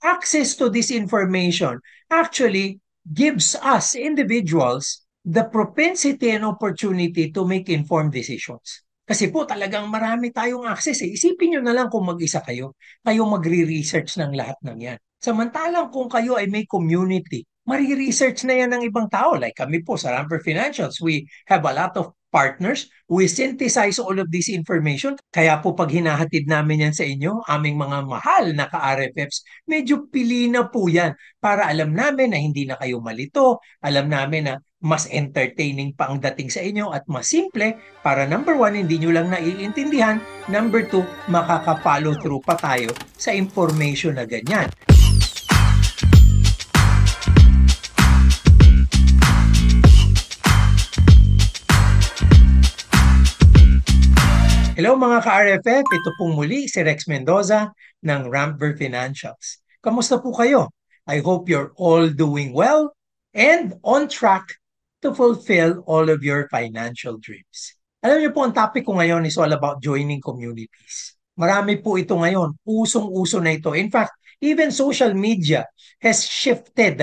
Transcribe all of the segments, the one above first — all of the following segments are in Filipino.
Access to this information actually gives us individuals the propensity and opportunity to make informed decisions. Kasi po talagang marami tayong access eh. Isipin nyo na lang kung mag-isa kayo, kayo magre-research ng lahat ng yan. Samantalang kung kayo ay may community, mariresearch na yan ng ibang tao. Like kami po sa Ramper Financials, we have a lot of partners. We synthesize all of this information. Kaya po pag hinahatid namin yan sa inyo, aming mga mahal na ka-RFFs, medyo pili na po yan para alam namin na hindi na kayo malito, alam namin na mas entertaining pa ang dating sa inyo at mas simple para number one, hindi nyo lang naiintindihan, number two, makaka-follow through pa tayo sa information na ganyan. Hello mga ka-RFF, ito pong muli si Rex Mendoza ng Ramper Financials. Kamusta po kayo? I hope you're all doing well and on track to fulfill all of your financial dreams. Alam niyo po, ang topic ko ngayon is all about joining communities. Marami po ito ngayon, usong-uso na ito. In fact, even social media has shifted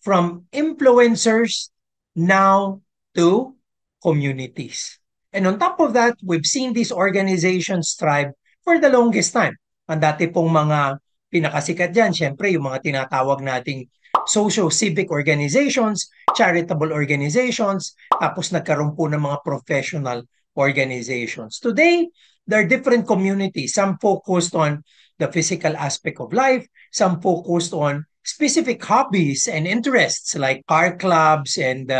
from influencers now to communities. And on top of that, we've seen these organizations thrive for the longest time. Ang dati pong mga pinakasikat dyan, syempre yung mga tinatawag nating socio-civic organizations, charitable organizations, tapos nagkaroon po ng mga professional organizations. Today, there are different communities. Some focused on the physical aspect of life, some focused on specific hobbies and interests like car clubs and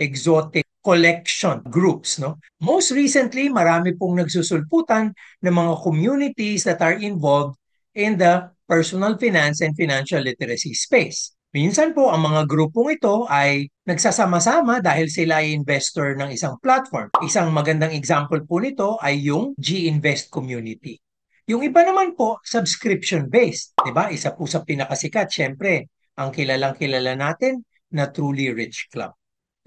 exotic collection groups. Most recently, marami pong nagsusulputan ng mga communities that are involved in the personal finance and financial literacy space. Minsan po, ang mga grupong ito ay nagsasama-sama dahil sila ay investor ng isang platform. Isang magandang example po nito ay yung G-Invest community. Yung iba naman po, subscription-based. Diba? Isa po sa pinakasikat, syempre, ang kilalang-kilala natin na Truly Rich Club.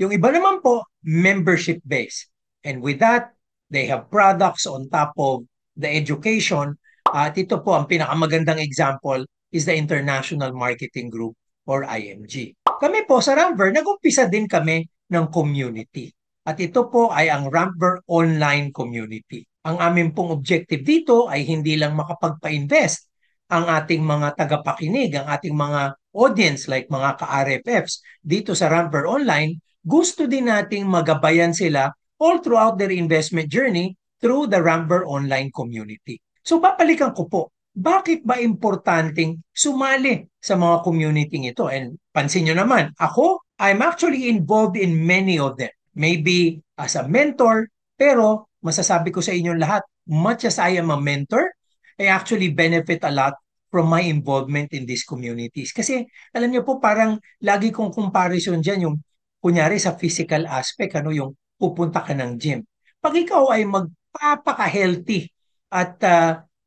Yung iba naman po, membership-based. And with that, they have products on top of the education. At ito po, ang pinakamagandang example is the International Marketing Group or IMG. Kami po sa Ramper, nag-umpisa din kami ng community. At ito po ay ang Ramper Online Community. Ang aming pong objective dito ay hindi lang makapagpa-invest ang ating mga tagapakinig, ang ating mga audience like mga ka-RFFs dito sa Ramper Online, gusto din nating magabayan sila all throughout their investment journey through the Ramper Online community. So babalikan ko po, bakit ba importanteng sumali sa mga community ito? And pansin nyo naman, ako, I'm actually involved in many of them. Maybe as a mentor, pero masasabi ko sa inyong lahat, much as I am a mentor, I actually benefit a lot from my involvement in these communities. Kasi alam niyo po, parang lagi kong comparison dyan yung kunyari sa physical aspect, yung pupunta ka ng gym. Pag ikaw ay magpapaka-healthy at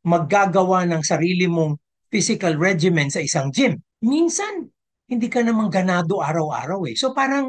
maggagawa ng sarili mong physical regimen sa isang gym, minsan hindi ka naman ganado araw-araw eh. So parang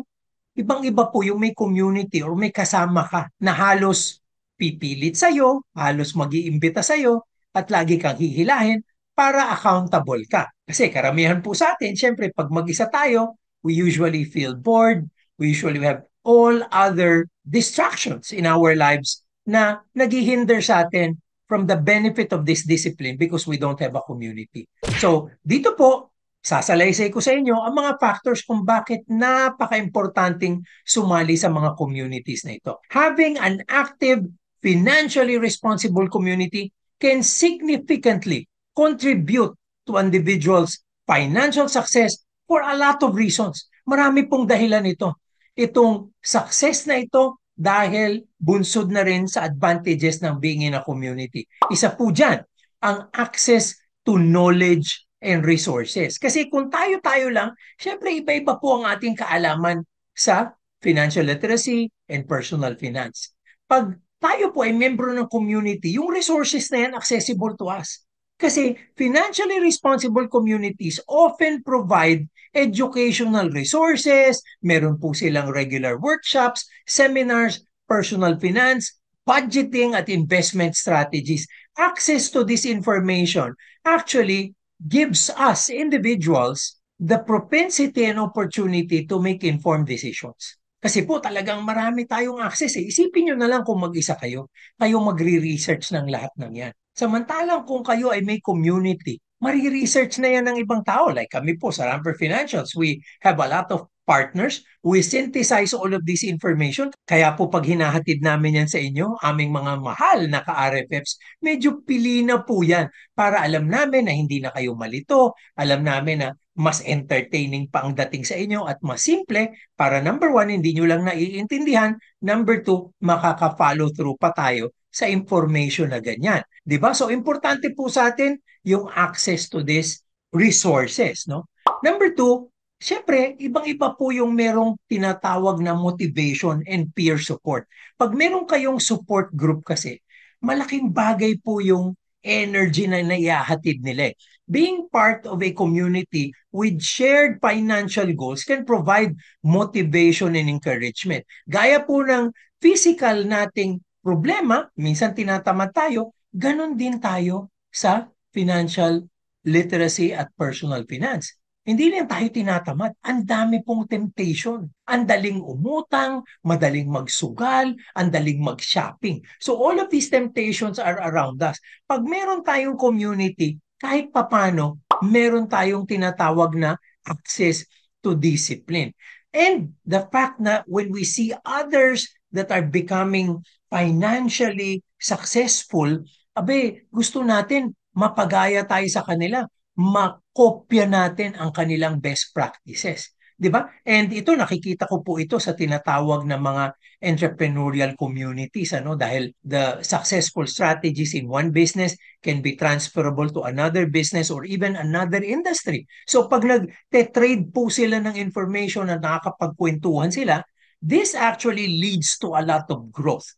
ibang-iba po yung may community or may kasama ka na halos pipilit sa'yo, halos mag-iimbita sa'yo, at lagi kang hihilahin para accountable ka. Kasi karamihan po sa atin, syempre pag mag-isa tayo, we usually feel bored, we usually have all other distractions in our lives na naghihinder sa atin from the benefit of this discipline because we don't have a community. So, dito po, sasalaysay ko sa inyo ang mga factors kung bakit napaka-importanting sumali sa mga communities na ito. Having an active, financially responsible community can significantly contribute to individuals' financial success for a lot of reasons. Marami pong dahilan ito. Itong success na ito dahil bunsod na rin sa advantages ng being in a community. Isa po dyan, ang access to knowledge and resources. Kasi kung tayo-tayo lang, syempre iba-iba po ang ating kaalaman sa financial literacy and personal finance. Pag tayo po ay membro ng community, yung resources na yan accessible to us. Kasi financially responsible communities often provide educational resources, meron po silang regular workshops, seminars, personal finance, budgeting at investment strategies. Access to this information actually gives us individuals the propensity and opportunity to make informed decisions. Kasi po talagang marami tayong access eh. Isipin nyo na lang kung mag-isa kayo, kayo magre-research ng lahat ng yan. Samantalang kung kayo ay may community, mariresearch na yan ng ibang tao. Like kami po sa Ramper Financials, we have a lot of partners. We synthesize all of this information. Kaya po pag hinahatid namin yan sa inyo, aming mga mahal na ka-RFFs, medyo pili na po yan para alam namin na hindi na kayo malito, alam namin na mas entertaining pa ang dating sa inyo at mas simple para number one, hindi nyo lang naiintindihan, number two, makaka-follow through pa tayo sa information na ganyan. Di ba? So, importante po sa atin yung access to these resources. No? Number two, syempre, ibang-iba po yung merong tinatawag na motivation and peer support. Pag meron kayong support group kasi, malaking bagay po yung energy na naihahatid nila. Being part of a community with shared financial goals can provide motivation and encouragement. Gaya po ng physical nating problema, minsan tinatamad tayo, ganon din tayo sa financial literacy at personal finance. Hindi lang tayo tinatamad. Ang dami pong temptation. Ang daling umutang, madaling magsugal, ang daling mag-shopping. So all of these temptations are around us. Pag meron tayong community, kahit papano, meron tayong tinatawag na access to discipline. And the fact na when we see others that are becoming financially successful, abe, gusto natin mapagaya tayo sa kanila, makopya natin ang kanilang best practices. 'Di ba? And ito nakikita ko po ito sa tinatawag na mga entrepreneurial communities dahil the successful strategies in one business can be transferable to another business or even another industry. So pag nagte-trade po sila ng information at nakakapagkwentuhan sila, this actually leads to a lot of growth.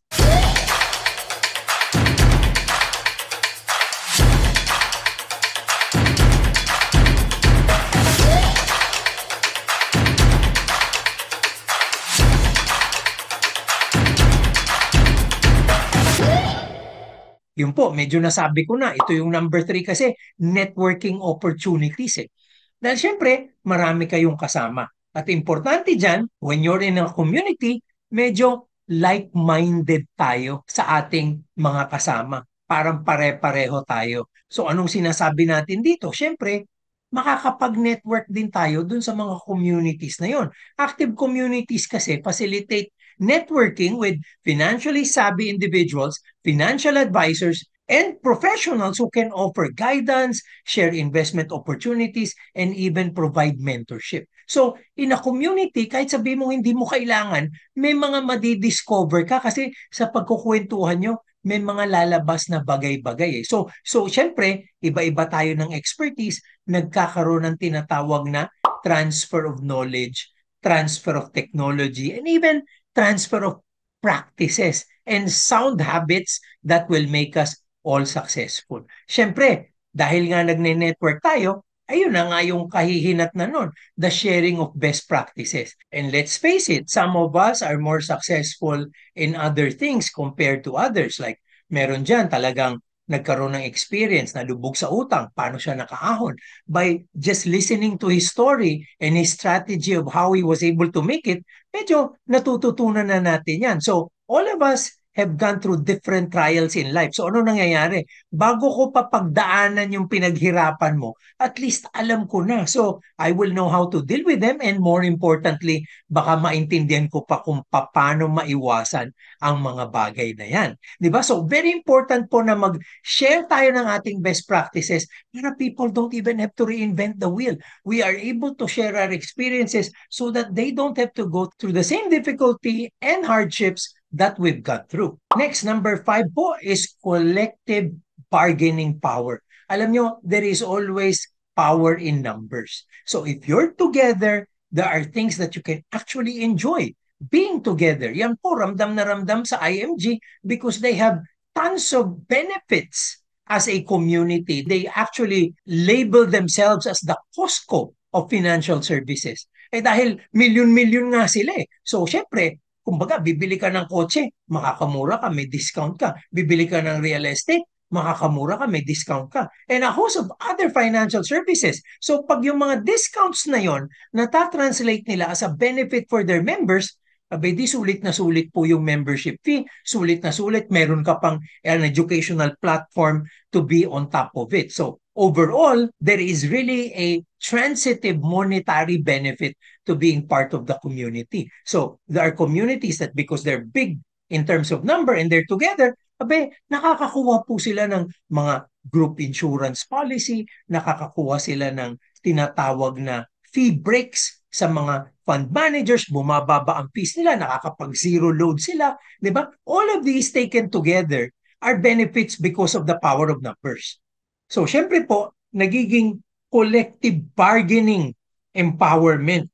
Yun po, medyo nasabi ko na. Ito yung number 3 kasi, networking opportunities eh. Dahil syempre, marami kayong kasama. At importante dyan, when you're in a community, medyo like-minded tayo sa ating mga kasama. Parang pare-pareho tayo. So anong sinasabi natin dito? Syempre, makakapag-network din tayo dun sa mga communities na yon. Active communities kasi facilitate networking with financially savvy individuals, financial advisors, and professionals who can offer guidance, share investment opportunities, and even provide mentorship. So, in a community, kahit sabi mo hindi mo kailangan, may mga madidiscover ka kasi sa pagkukwentuhan nyo, may mga lalabas na bagay-bagay. So syempre, iba-iba tayo ng expertise, nagkakaroon ng tinatawag na transfer of knowledge, transfer of technology, and even transfer of practices and sound habits that will make us all successful. Siyempre, dahil nga nagne-network tayo, ayun na nga yung kahihinat na nun, the sharing of best practices. And let's face it, some of us are more successful in other things compared to others. Like, meron dyan talagang nagkaroon ng experience na lubog sa utang, paano siya nakaahon. By just listening to his story and his strategy of how he was able to make it, medyo natututunan na natin yan. So, all of us have gone through different trials in life. So, ano nangyayari? Bago ko papagdaanan yung pinaghirapan mo, at least alam ko na. So, I will know how to deal with them and more importantly, baka maintindihan ko pa kung paano maiwasan ang mga bagay na yan. Diba? So, very important po na mag-share tayo ng ating best practices para people don't even have to reinvent the wheel. We are able to share our experiences so that they don't have to go through the same difficulty and hardships that we've got through. Next, number 5 po is collective bargaining power. Alam nyo, there is always power in numbers. So if you're together, there are things that you can actually enjoy. Being together, yan po, ramdam na ramdam sa IMG because they have tons of benefits as a community. They actually label themselves as the Costco of financial services. Dahil milyon-milyon nga sila eh. So syempre, kumbaga, bibili ka ng kotse, makakamura ka, may discount ka. Bibili ka ng real estate, makakamura ka, may discount ka. And a host of other financial services. So pag yung mga discounts na yon natatranslate nila as a benefit for their members, abay di sulit na sulit po yung membership fee, sulit na sulit, meron ka pang an educational platform to be on top of it. So overall, there is really a transitive monetary benefit to being part of the community. So there are communities that because they're big in terms of number and they're together, abe, nakakakuha po sila ng mga group insurance policy, nakakakuha sila ng tinatawag na fee breaks sa mga fund managers, bumababa ang fees nila, nakakapag-zero load sila, di ba? All of these taken together are benefits because of the power of numbers. So, syempre po, nagiging collective bargaining empowerment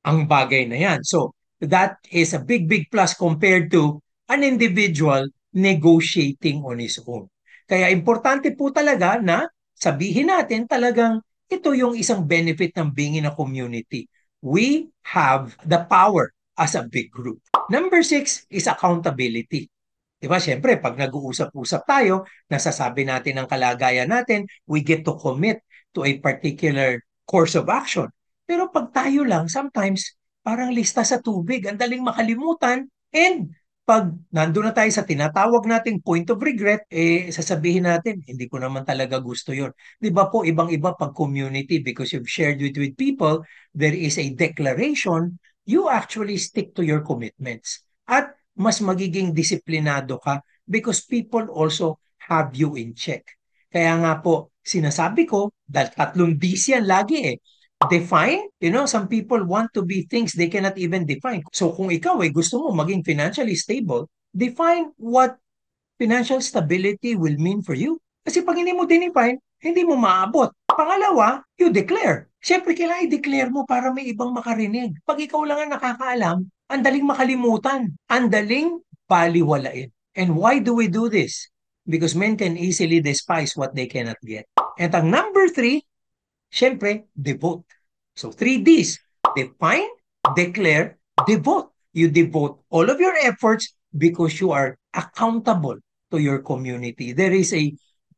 ang bagay na yan. So, that is a big, big plus compared to an individual negotiating on his own. Kaya importante po talaga na sabihin natin talagang ito yung isang benefit ng being in a community. We have the power as a big group. Number 6 is accountability. Diba, syempre, pag nag-uusap-usap tayo, nasasabi natin ang kalagayan natin, we get to commit to a particular course of action. Pero pag tayo lang, sometimes, parang lista sa tubig, ang daling makalimutan, and pag nandun na tayo sa tinatawag nating point of regret, sasabihin natin, hindi ko naman talaga gusto yon. Di ba po, ibang-iba pag community, because you've shared with people, there is a declaration, you actually stick to your commitments. At mas magiging disiplinado ka because people also have you in check. Kaya nga po, sinasabi ko, dahil 3 Ds yan lagi eh. Define, some people want to be things they cannot even define. So kung ikaw gusto mo maging financially stable, define what financial stability will mean for you. Kasi pag hindi mo dinefine, hindi mo maabot. Pangalawa, you declare. Siyempre, kailangan i-declare mo para may ibang makarinig. Pag ikaw lang ang nakakaalam, ang daling makalimutan, ang daling baliwalain. And why do we do this? Because men can easily despise what they cannot get. And ang number 3, siyempre, devote. So 3 Ds, define, declare, devote. You devote all of your efforts because you are accountable to your community. There is a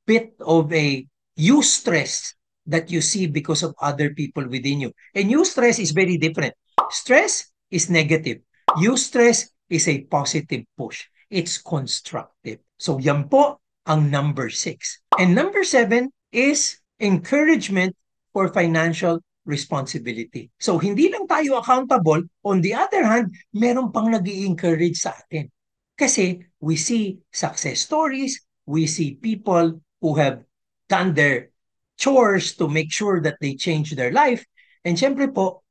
bit of a eustress that you see because of other people within you. And eustress is very different. Stress is negative. Eustress is a positive push. It's constructive. So yan po ang number 6. And number 7 is encouragement for financial responsibility. So hindi lang tayo accountable, on the other hand, meron pang nag-i-encourage sa atin. Kasi we see success stories, we see people who have done their chores to make sure that they change their life. And syempre po,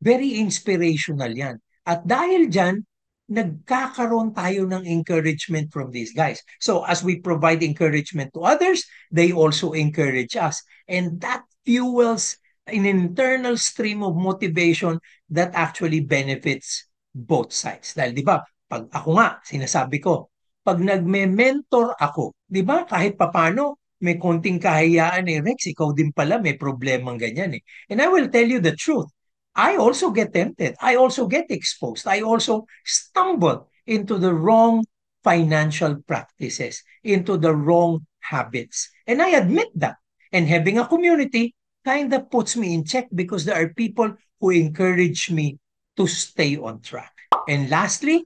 very inspirational yan. At dahil dyan, nagkakaroon tayo ng encouragement from these guys. So as we provide encouragement to others, they also encourage us. And that fuels an internal stream of motivation that actually benefits both sides. Dahil di ba, pag ako nga, sinasabi ko, pag nagme-mentor ako, di ba, kahit papano, may konting kahiyaan Rex, ikaw din pala may problemang ganyan eh. And I will tell you the truth. I also get tempted. I also get exposed. I also stumble into the wrong financial practices, into the wrong habits. And I admit that. And having a community kind of puts me in check because there are people who encourage me to stay on track. And lastly,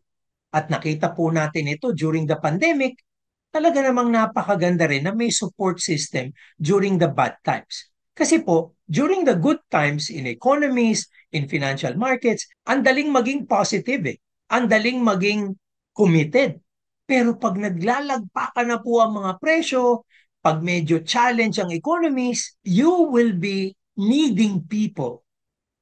at nakita po natin ito during the pandemic, talaga namang napakaganda rin na may support system during the bad times. Kasi po, during the good times in economies, in financial markets, ang daling maging positive eh. Ang daling maging committed. Pero pag naglalagpakan na po ang mga presyo, pag medyo challenge ang economies, you will be needing people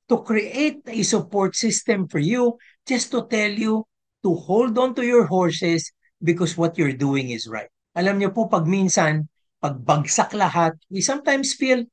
to create a support system for you just to tell you to hold on to your horses because what you're doing is right. Alam niyo po, pag minsan, pag bagsak lahat, we sometimes feel,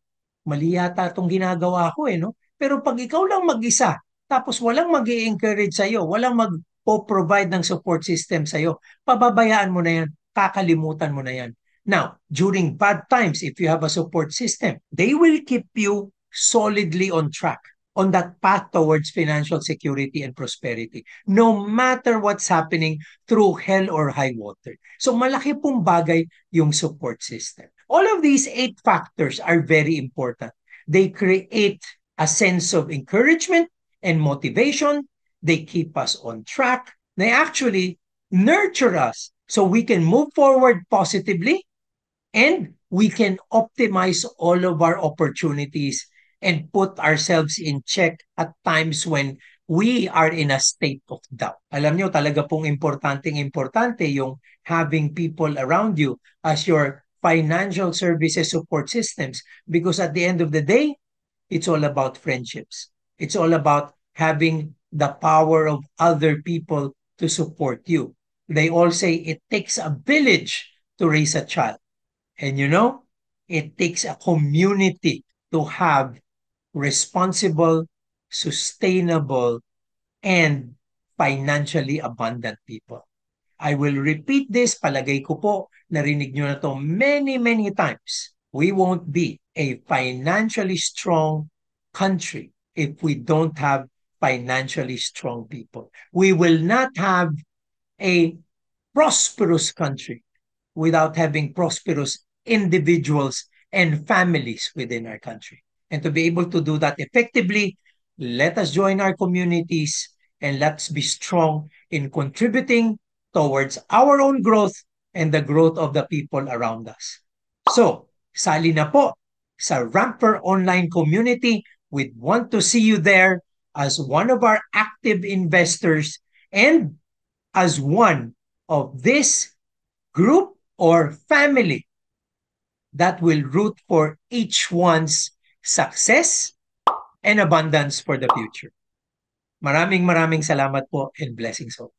mali yata itong ginagawa ko no? Pero pag ikaw lang mag-isa, tapos walang mag-i-encourage sa'yo, walang mag-provide ng support system sa'yo, pababayaan mo na yan, kakalimutan mo na yan. Now, during bad times, if you have a support system, they will keep you solidly on track. on that path towards financial security and prosperity, no matter what's happening through hell or high water. So malaki pong bagay yung support system. All of these 8 factors are very important. They create a sense of encouragement and motivation. They keep us on track. They actually nurture us so we can move forward positively and we can optimize all of our opportunities and put ourselves in check at times when we are in a state of doubt. Alam nyo, talaga pong importante yung having people around you as your financial services support systems, because at the end of the day, it's all about friendships. It's all about having the power of other people to support you. They all say it takes a village to raise a child. And you know, it takes a community to have responsible, sustainable, and financially abundant people. I will repeat this, palagay ko po, narinig nyo na to many, many times. We won't be a financially strong country if we don't have financially strong people. We will not have a prosperous country without having prosperous individuals and families within our country. And to be able to do that effectively, let us join our communities and let's be strong in contributing towards our own growth and the growth of the people around us. So, sali na po sa Ramper Online Community. We want to see you there as one of our active investors and as one of this group or family that will root for each one's success and abundance for the future. Maraming salamat po and blessings all.